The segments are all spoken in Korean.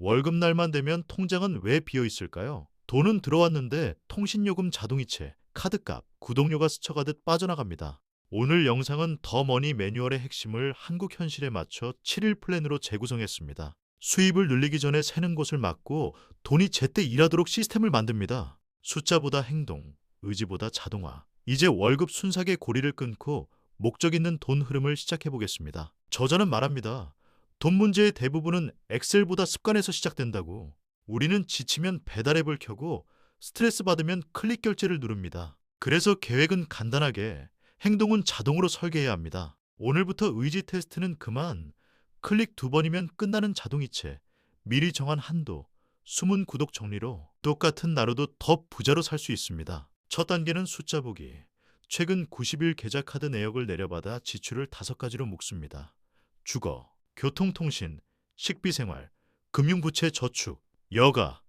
월급날만 되면 통장은 왜 비어 있을까요? 돈은 들어왔는데 통신요금 자동이체, 카드값, 구독료가 스쳐가듯 빠져나갑니다. 오늘 영상은 더 머니 매뉴얼의 핵심을 한국 현실에 맞춰 7일 플랜으로 재구성했습니다. 수입을 늘리기 전에 새는 곳을 막고 돈이 제때 일하도록 시스템을 만듭니다. 숫자보다 행동, 의지보다 자동화. 이제 월급 순삭의 고리를 끊고 목적 있는 돈 흐름을 시작해 보겠습니다. 저자는 말합니다. 돈 문제의 대부분은 엑셀보다 습관에서 시작된다고. 우리는 지치면 배달앱을 켜고 스트레스 받으면 클릭 결제를 누릅니다. 그래서 계획은 간단하게, 행동은 자동으로 설계해야 합니다. 오늘부터 의지 테스트는 그만. 클릭 2번이면 끝나는 자동이체, 미리 정한 한도, 숨은 구독 정리로 똑같은 나로도 더 부자로 살 수 있습니다. 첫 단계는 숫자 보기. 최근 90일 계좌 카드 내역을 내려받아 지출을 5가지로 묶습니다. 주거, 교통통신, 식비생활, 금융부채 저축, 여가.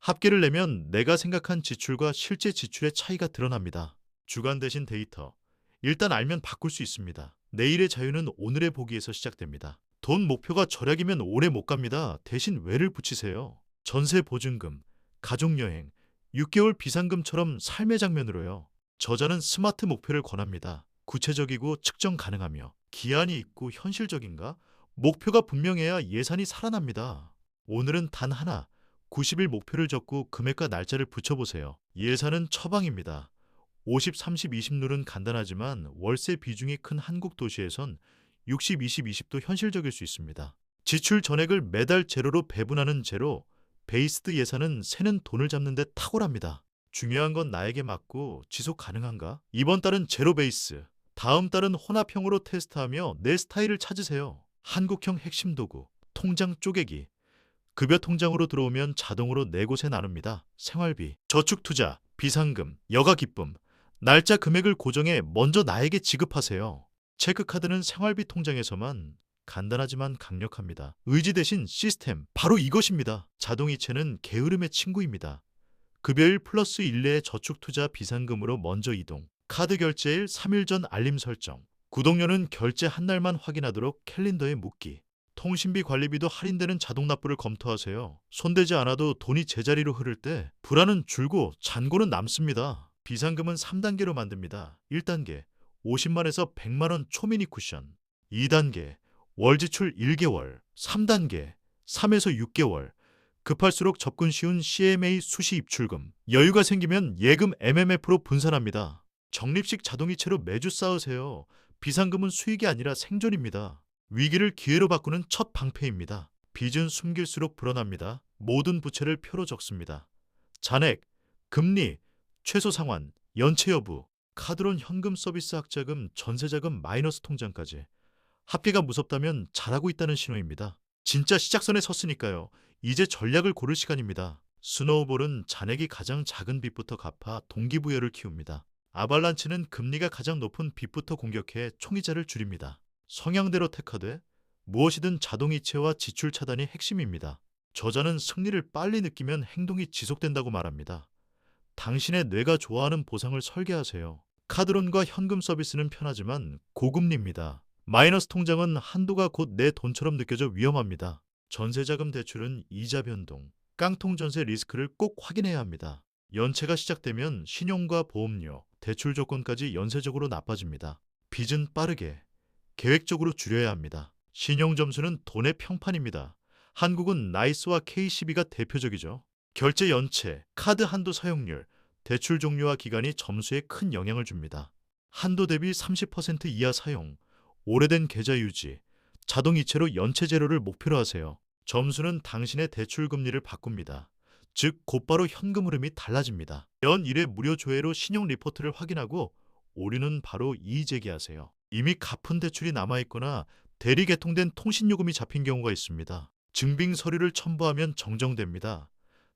합계를 내면 내가 생각한 지출과 실제 지출의 차이가 드러납니다. 주간 대신 데이터. 일단 알면 바꿀 수 있습니다. 내일의 자유는 오늘의 보기에서 시작됩니다. 돈 목표가 절약이면 오래 못 갑니다. 대신 왜를 붙이세요. 전세 보증금, 가족여행, 6개월 비상금처럼 삶의 장면으로요. 저자는 스마트 목표를 권합니다. 구체적이고 측정 가능하며 기한이 있고 현실적인가? 목표가 분명해야 예산이 살아납니다. 오늘은 단 하나, 90일 목표를 적고 금액과 날짜를 붙여보세요. 예산은 처방입니다. 50, 30, 20 룰은 간단하지만 월세 비중이 큰 한국 도시에선 60, 20, 20도 현실적일 수 있습니다. 지출 전액을 매달 제로로 배분하는 제로, 베이스드 예산은 새는 돈을 잡는 데 탁월합니다. 중요한 건 나에게 맞고 지속 가능한가? 이번 달은 제로 베이스, 다음 달은 혼합형으로 테스트하며 내 스타일을 찾으세요. 한국형 핵심 도구, 통장 쪼개기. 급여 통장으로 들어오면 자동으로 4곳에 나눕니다. 생활비, 저축투자, 비상금, 여가 기쁨. 날짜 금액을 고정해 먼저 나에게 지급하세요. 체크카드는 생활비 통장에서만. 간단하지만 강력합니다. 의지 대신 시스템, 바로 이것입니다. 자동이체는 게으름의 친구입니다. 급여일 플러스 1 내의 저축투자 비상금으로 먼저 이동. 카드 결제일 3일 전 알림 설정. 구독료는 결제 한 날만 확인하도록 캘린더에 묻기. 통신비 관리비도 할인되는 자동 납부를 검토하세요. 손대지 않아도 돈이 제자리로 흐를 때 불안은 줄고 잔고는 남습니다. 비상금은 3단계로 만듭니다. 1단계 50만에서 100만원 초미니 쿠션. 2단계 월 지출 1개월. 3단계 3에서 6개월. 급할수록 접근 쉬운 CMA 수시 입출금. 여유가 생기면 예금 MMF로 분산합니다. 적립식 자동이체로 매주 쌓으세요. 비상금은 수익이 아니라 생존입니다. 위기를 기회로 바꾸는 첫 방패입니다. 빚은 숨길수록 불어납니다. 모든 부채를 표로 적습니다. 잔액, 금리, 최소 상환, 연체 여부, 카드론 현금 서비스 학자금, 전세자금 마이너스 통장까지. 합계가 무섭다면 잘하고 있다는 신호입니다. 진짜 시작선에 섰으니까요. 이제 전략을 고를 시간입니다. 스노우볼은 잔액이 가장 작은 빚부터 갚아 동기부여를 키웁니다. 아발란치는 금리가 가장 높은 빚부터 공격해 총이자를 줄입니다. 성향대로 택하되 무엇이든 자동이체와 지출 차단이 핵심입니다. 저자는 승리를 빨리 느끼면 행동이 지속된다고 말합니다. 당신의 뇌가 좋아하는 보상을 설계하세요. 카드론과 현금 서비스는 편하지만 고금리입니다. 마이너스 통장은 한도가 곧 내 돈처럼 느껴져 위험합니다. 전세자금 대출은 이자 변동, 깡통 전세 리스크를 꼭 확인해야 합니다. 연체가 시작되면 신용과 보험료, 대출 조건까지 연쇄적으로 나빠집니다. 빚은 빠르게, 계획적으로 줄여야 합니다. 신용 점수는 돈의 평판입니다. 한국은 나이스와 KCB가 대표적이죠. 결제 연체, 카드 한도 사용률, 대출 종류와 기간이 점수에 큰 영향을 줍니다. 한도 대비 30% 이하 사용, 오래된 계좌 유지, 자동이체로 연체 제로를 목표로 하세요. 점수는 당신의 대출 금리를 바꿉니다. 즉 곧바로 현금 흐름이 달라집니다. 연 1회 무료 조회로 신용 리포트를 확인하고 오류는 바로 이의 제기하세요. 이미 갚은 대출이 남아있거나 대리 개통된 통신요금이 잡힌 경우가 있습니다. 증빙 서류를 첨부하면 정정됩니다.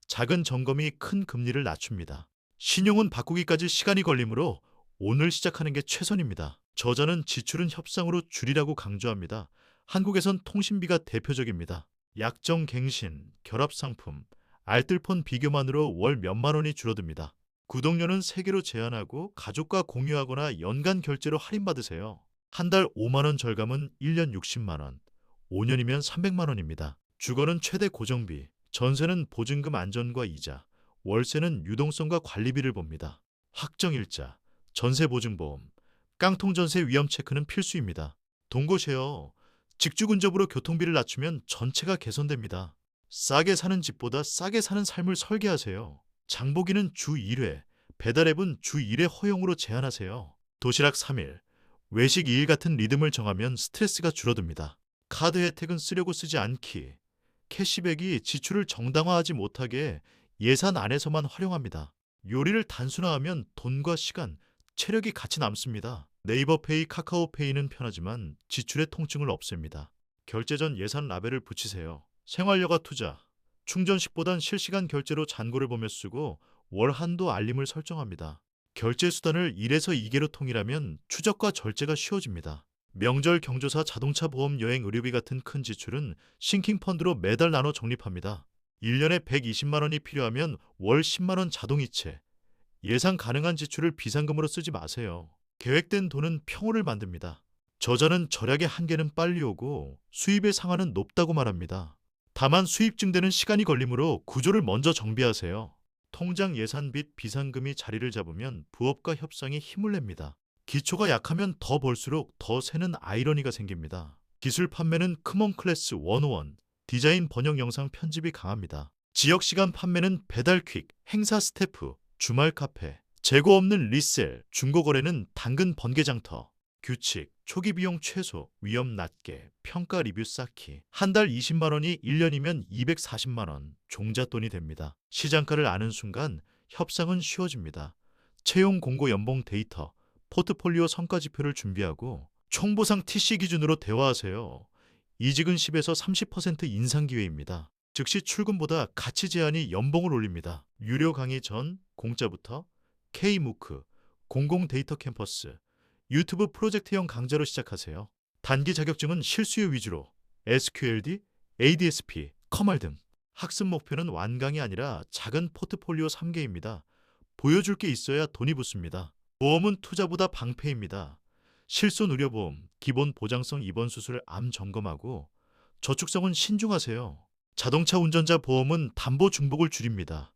작은 점검이 큰 금리를 낮춥니다. 신용은 바꾸기까지 시간이 걸리므로 오늘 시작하는 게 최선입니다. 저자는 지출은 협상으로 줄이라고 강조합니다. 한국에선 통신비가 대표적입니다. 약정 갱신, 결합상품, 알뜰폰 비교만으로 월 몇만 원이 줄어듭니다. 구독료는 3개로 제한하고 가족과 공유하거나 연간 결제로 할인받으세요. 한 달 5만 원 절감은 1년 60만 원, 5년이면 300만 원입니다. 주거는 최대 고정비, 전세는 보증금 안전과 이자, 월세는 유동성과 관리비를 봅니다. 확정일자, 전세보증보험, 깡통전세 위험 체크는 필수입니다. 동거쉐어, 직주근접으로 교통비를 낮추면 전체가 개선됩니다. 싸게 사는 집보다 싸게 사는 삶을 설계하세요. 장보기는 주 1회, 배달앱은 주 1회 허용으로 제한하세요. 도시락 3일, 외식 2일 같은 리듬을 정하면 스트레스가 줄어듭니다. 카드 혜택은 쓰려고 쓰지 않기. 캐시백이 지출을 정당화하지 못하게 예산 안에서만 활용합니다. 요리를 단순화하면 돈과 시간, 체력이 같이 남습니다. 네이버페이, 카카오페이는 편하지만 지출의 통증을 없앱니다. 결제 전 예산 라벨을 붙이세요. 생활여가 투자, 충전식보단 실시간 결제로 잔고를 보며 쓰고 월 한도 알림을 설정합니다. 결제 수단을 1에서 2개로 통일하면 추적과 절제가 쉬워집니다. 명절 경조사, 자동차 보험, 여행 의료비 같은 큰 지출은 싱킹펀드로 매달 나눠 적립합니다. 1년에 120만 원이 필요하면 월 10만 원 자동이체. 예상 가능한 지출을 비상금으로 쓰지 마세요. 계획된 돈은 평온을 만듭니다. 저자는 절약의 한계는 빨리 오고 수입의 상한은 높다고 말합니다. 다만 수입 증대는 시간이 걸리므로 구조를 먼저 정비하세요. 통장 예산 빚 비상금이 자리를 잡으면 부업과 협상이 힘을 냅니다. 기초가 약하면 더 벌수록 더 새는 아이러니가 생깁니다. 기술 판매는 크몬 클래스 101, 디자인 번역 영상 편집이 강합니다. 지역 시간 판매는 배달 퀵, 행사 스태프, 주말 카페, 재고 없는 리셀, 중고 거래는 당근 번개장터. 규칙, 초기 비용 최소, 위험 낮게, 평가 리뷰 쌓기. 한 달 20만 원이 1년이면 240만 원, 종잣돈이 됩니다. 시장가를 아는 순간 협상은 쉬워집니다. 채용 공고 연봉 데이터, 포트폴리오 성과 지표를 준비하고 총보상 TC 기준으로 대화하세요. 이직은 10에서 30% 인상 기회입니다. 즉시 출근보다 가치 제한이 연봉을 올립니다. 유료 강의 전 공짜부터 K무크, 공공 데이터 캠퍼스, 유튜브 프로젝트형 강좌로 시작하세요. 단기 자격증은 실수요 위주로 SQLD, ADSP, 커말 등. 학습 목표는 완강이 아니라 작은 포트폴리오 3개입니다. 보여줄 게 있어야 돈이 붙습니다. 보험은 투자보다 방패입니다. 실손 의료보험, 기본 보장성 입원 수술 암 점검하고 저축성은 신중하세요. 자동차 운전자 보험은 담보 중복을 줄입니다.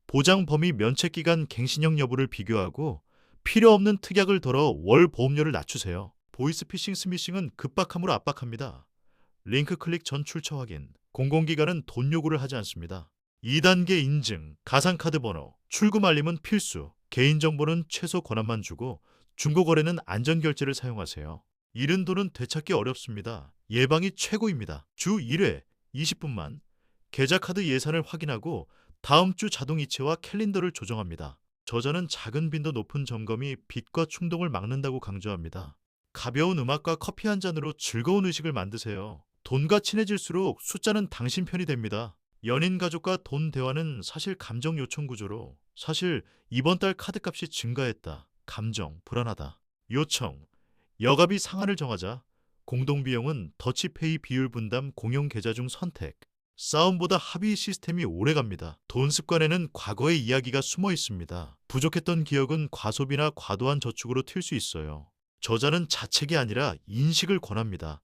보장 범위 면책 기간 갱신형 여부를 비교하고 필요 없는 특약을 덜어 월 보험료를 낮추세요. 보이스피싱 스미싱은 급박함으로 압박합니다. 링크 클릭 전 출처 확인. 공공기관은 돈 요구를 하지 않습니다. 2단계 인증, 가상카드 번호, 출금 알림은 필수. 개인정보는 최소 권한만 주고 중고거래는 안전결제를 사용하세요. 잃은 돈은 되찾기 어렵습니다. 예방이 최고입니다. 주 1회 20분만 계좌카드 예산을 확인하고 다음 주 자동이체와 캘린더를 조정합니다. 저자는 작은 빈도 높은 점검이 빚과 충동을 막는다고 강조합니다. 가벼운 음악과 커피 한 잔으로 즐거운 의식을 만드세요. 돈과 친해질수록 숫자는 당신 편이 됩니다. 연인 가족과 돈 대화는 사실 감정 요청 구조로 사실 이번 달 카드값이 증가했다. 감정 불안하다. 요청 여가비 상한을 정하자. 공동비용은 더치페이 비율 분담 공용 계좌 중 선택. 싸움보다 합의 시스템이 오래갑니다. 돈 습관에는 과거의 이야기가 숨어 있습니다. 부족했던 기억은 과소비나 과도한 저축으로 튈 수 있어요. 저자는 자책이 아니라 인식을 권합니다.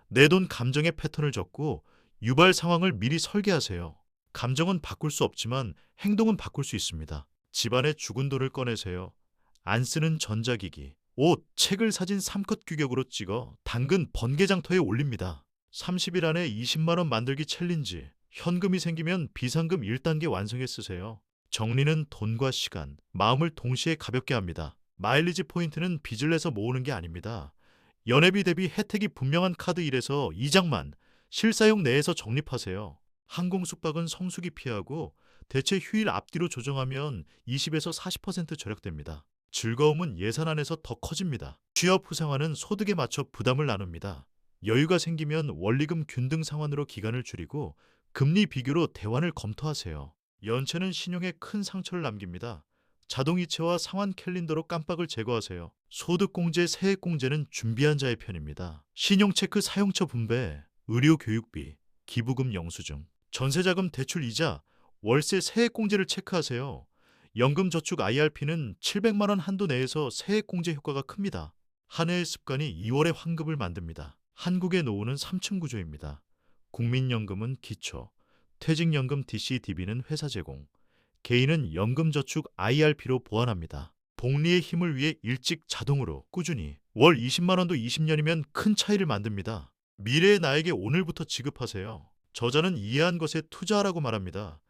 내 돈 감정의 패턴을 적고 유발 상황을 미리 설계하세요. 감정은 바꿀 수 없지만 행동은 바꿀 수 있습니다. 집안에 죽은 돈을 꺼내세요. 안 쓰는 전자기기, 옷, 책을 사진 3컷 규격으로 찍어 당근 번개장터에 올립니다. 30일 안에 20만 원 만들기 챌린지. 현금이 생기면 비상금 1단계 완성해 쓰세요. 정리는 돈과 시간, 마음을 동시에 가볍게 합니다. 마일리지 포인트는 빚을 내서 모으는 게 아닙니다. 연회비 대비 혜택이 분명한 카드 1에서 2장만 실사용 내에서 적립하세요. 항공 숙박은 성수기 피하고 대체 휴일 앞뒤로 조정하면 20에서 40% 절약됩니다. 즐거움은 예산 안에서 더 커집니다. 취업 후 생활은 소득에 맞춰 부담을 나눕니다. 여유가 생기면 원리금 균등 상환으로 기간을 줄이고 금리 비교로 대환을 검토하세요. 연체는 신용에 큰 상처를 남깁니다. 자동이체와 상환 캘린더로 깜빡을 제거하세요. 소득공제, 세액공제는 준비한 자의 편입니다. 신용체크 사용처 분배, 의료교육비, 기부금 영수증, 전세자금 대출 이자, 월세 세액공제를 체크하세요. 연금저축 IRP는 700만 원 한도 내에서 세액공제 효과가 큽니다. 한 해의 습관이 2월의 환급을 만듭니다. 한국의 노후는 3층 구조입니다. 국민연금은 기초, 퇴직연금 DCDB는 회사 제공, 개인은 연금저축 IRP로 보완합니다. 복리의 힘을 위해 일찍 자동으로 꾸준히 월 20만 원도 20년이면 큰 차이를 만듭니다. 미래의 나에게 오늘부터 지급하세요. 저자는 이해한 것에 투자하라고 말합니다.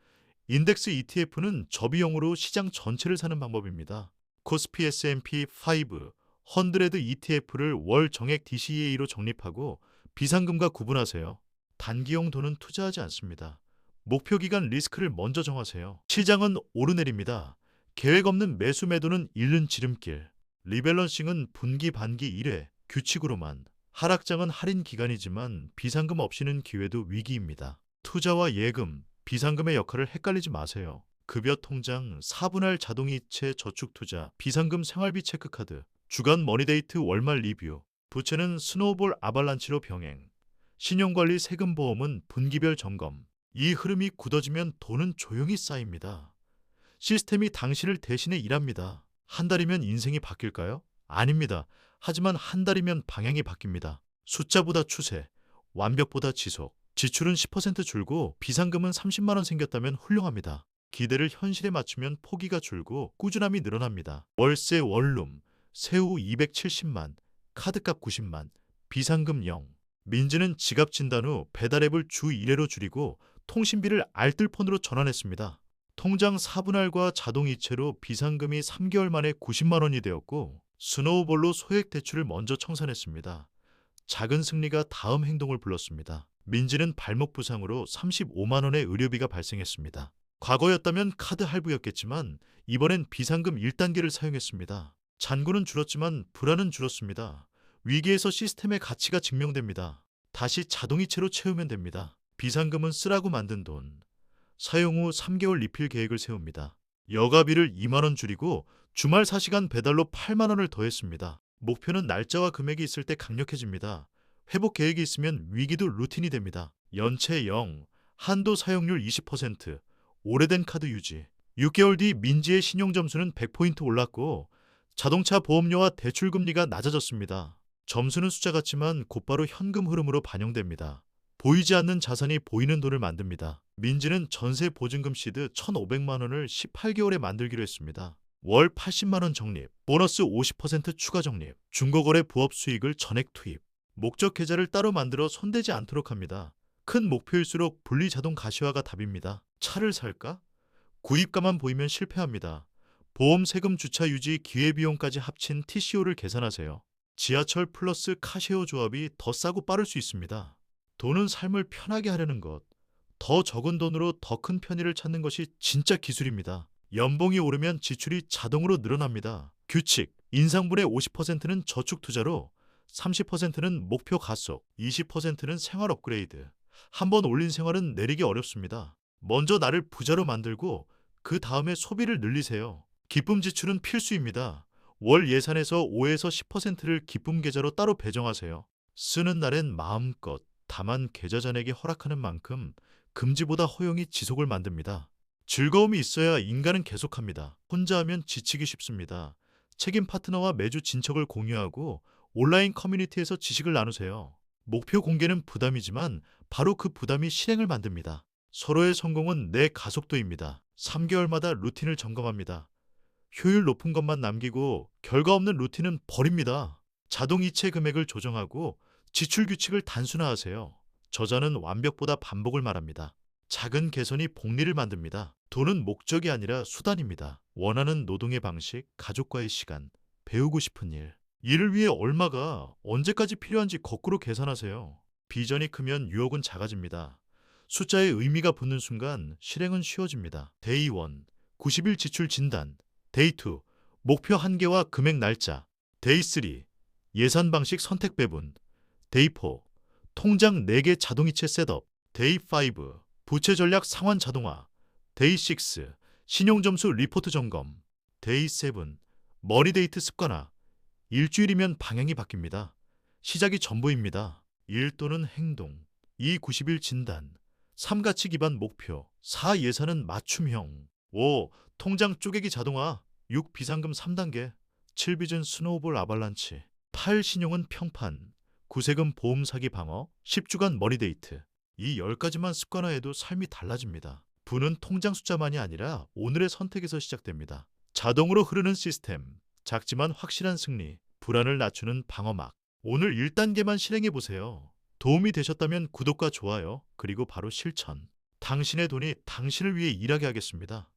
인덱스 ETF는 저비용으로 시장 전체를 사는 방법입니다. 코스피 S&P 5, 100 ETF를 월 정액 DCA로 적립하고 비상금과 구분하세요. 단기용 돈은 투자하지 않습니다. 목표 기간 리스크를 먼저 정하세요. 시장은 오르내립니다. 계획 없는 매수 매도는 잃는 지름길. 리밸런싱은 분기 반기 1회 규칙으로만. 하락장은 할인 기간이지만 비상금 없이는 기회도 위기입니다. 투자와 예금, 비상금의 역할을 헷갈리지 마세요. 급여 통장, 4분할 자동이체 저축투자, 비상금 생활비 체크카드, 주간 머니데이트 월말 리뷰, 부채는 스노우볼 아발란치로 병행, 신용관리 세금보험은 분기별 점검. 이 흐름이 굳어지면 돈은 조용히 쌓입니다. 시스템이 당신을 대신해 일합니다. 한 달이면 인생이 바뀔까요? 아닙니다. 하지만 한 달이면 방향이 바뀝니다. 숫자보다 추세, 완벽보다 지속. 지출은 10% 줄고 비상금은 30만 원 생겼다면 훌륭합니다. 기대를 현실에 맞추면 포기가 줄고 꾸준함이 늘어납니다. 월세 원룸, 세후 270만, 카드값 90만, 비상금 0. 민지는 지갑 진단 후 배달앱을 주 1회로 줄이고 통신비를 알뜰폰으로 전환했습니다. 통장 4분할과 자동이체로 비상금이 3개월 만에 90만 원이 되었고 스노우볼로 소액 대출을 먼저 청산했습니다. 작은 승리가 다음 행동을 불렀습니다. 민지는 발목 부상으로 35만 원의 의료비가 발생했습니다. 과거였다면 카드 할부였겠지만 이번엔 비상금 1단계를 사용했습니다. 잔고는 줄었지만 불안은 줄었습니다. 위기에서 시스템의 가치가 증명됩니다. 다시 자동이체로 채우면 됩니다. 비상금은 쓰라고 만든 돈. 사용 후 3개월 리필 계획을 세웁니다. 여가비를 2만 원 줄이고 주말 4시간 배달로 8만 원을 더했습니다. 목표는 날짜와 금액이 있을 때 강력해집니다. 회복 계획이 있으면 위기도 루틴이 됩니다. 연체 0, 한도 사용률 20%, 오래된 카드 유지. 6개월 뒤 민지의 신용점수는 100포인트 올랐고 자동차 보험료와 대출금리가 낮아졌습니다. 점수는 숫자 같지만 곧바로 현금 흐름으로 반영됩니다. 보이지 않는 자산이 보이는 돈을 만듭니다. 민지는 전세 보증금 시드 1,500만 원을 18개월에 만들기로 했습니다. 월 80만 원 적립, 보너스 50% 추가 적립, 중고거래 부업 수익을 전액 투입. 목적 계좌를 따로 만들어 손대지 않도록 합니다. 큰 목표일수록 분리자동 가시화가 답입니다. 차를 살까? 구입가만 보이면 실패합니다. 보험, 세금, 주차 유지, 기회비용까지 합친 TCO를 계산하세요. 지하철 플러스 카쉐어 조합이 더 싸고 빠를 수 있습니다. 돈은 삶을 편하게 하려는 것. 더 적은 돈으로 더 큰 편의를 찾는 것이 진짜 기술입니다. 연봉이 오르면 지출이 자동으로 늘어납니다. 규칙, 인상분의 50%는 저축 투자로, 30%는 목표 가속, 20%는 생활 업그레이드. 한번 올린 생활은 내리기 어렵습니다. 먼저 나를 부자로 만들고 그 다음에 소비를 늘리세요. 기쁨 지출은 필수입니다. 월 예산에서 5에서 10%를 기쁨 계좌로 따로 배정하세요. 쓰는 날엔 마음껏, 다만 계좌잔액이 허락하는 만큼 금지보다 허용이 지속을 만듭니다. 즐거움이 있어야 인간은 계속합니다. 혼자 하면 지치기 쉽습니다. 책임 파트너와 매주 진척을 공유하고 온라인 커뮤니티에서 지식을 나누세요. 목표 공개는 부담이지만 바로 그 부담이 실행을 만듭니다. 서로의 성공은 내 가속도입니다. 3개월마다 루틴을 점검합니다. 효율 높은 것만 남기고 결과 없는 루틴은 버립니다. 자동 이체 금액을 조정하고 지출 규칙을 단순화하세요. 저자는 완벽보다 반복을 말합니다. 작은 개선이 복리를 만듭니다. 돈은 목적이 아니라 수단입니다. 원하는 노동의 방식, 가족과의 시간, 배우고 싶은 일. 이를 위해 얼마가 언제까지 필요한지 거꾸로 계산하세요. 비전이 크면 유혹은 작아집니다. 숫자에 의미가 붙는 순간 실행은 쉬워집니다. 데이 1, 90일 지출 진단. 데이 2, 목표 한계와 금액 날짜. 데이 3, 예산 방식 선택 배분. 데이 4, 통장 4개 자동이체 셋업. 데이 5, 부채 전략 상환 자동화. 데이 6, 신용점수 리포트 점검. 데이 7, 머니데이트 습관화. 일주일이면 방향이 바뀝니다. 시작이 전부입니다. 1 또는 행동. 2, 90일 진단. 3, 가치 기반 목표. 4, 예산은 맞춤형. 5, 통장 쪼개기 자동화. 6, 비상금 3단계. 7, 비전 스노우볼 아발란치. 8, 신용은 평판. 9, 세금 보험 사기 방어. 10주간 머니데이트. 이 10가지만 습관화해도 삶이 달라집니다. 부는 통장 숫자만이 아니라 오늘의 선택에서 시작됩니다. 자동으로 흐르는 시스템, 작지만 확실한 승리, 불안을 낮추는 방어막. 오늘 1단계만 실행해 보세요. 도움이 되셨다면 구독과 좋아요, 그리고 바로 실천. 당신의 돈이 당신을 위해 일하게 하겠습니다.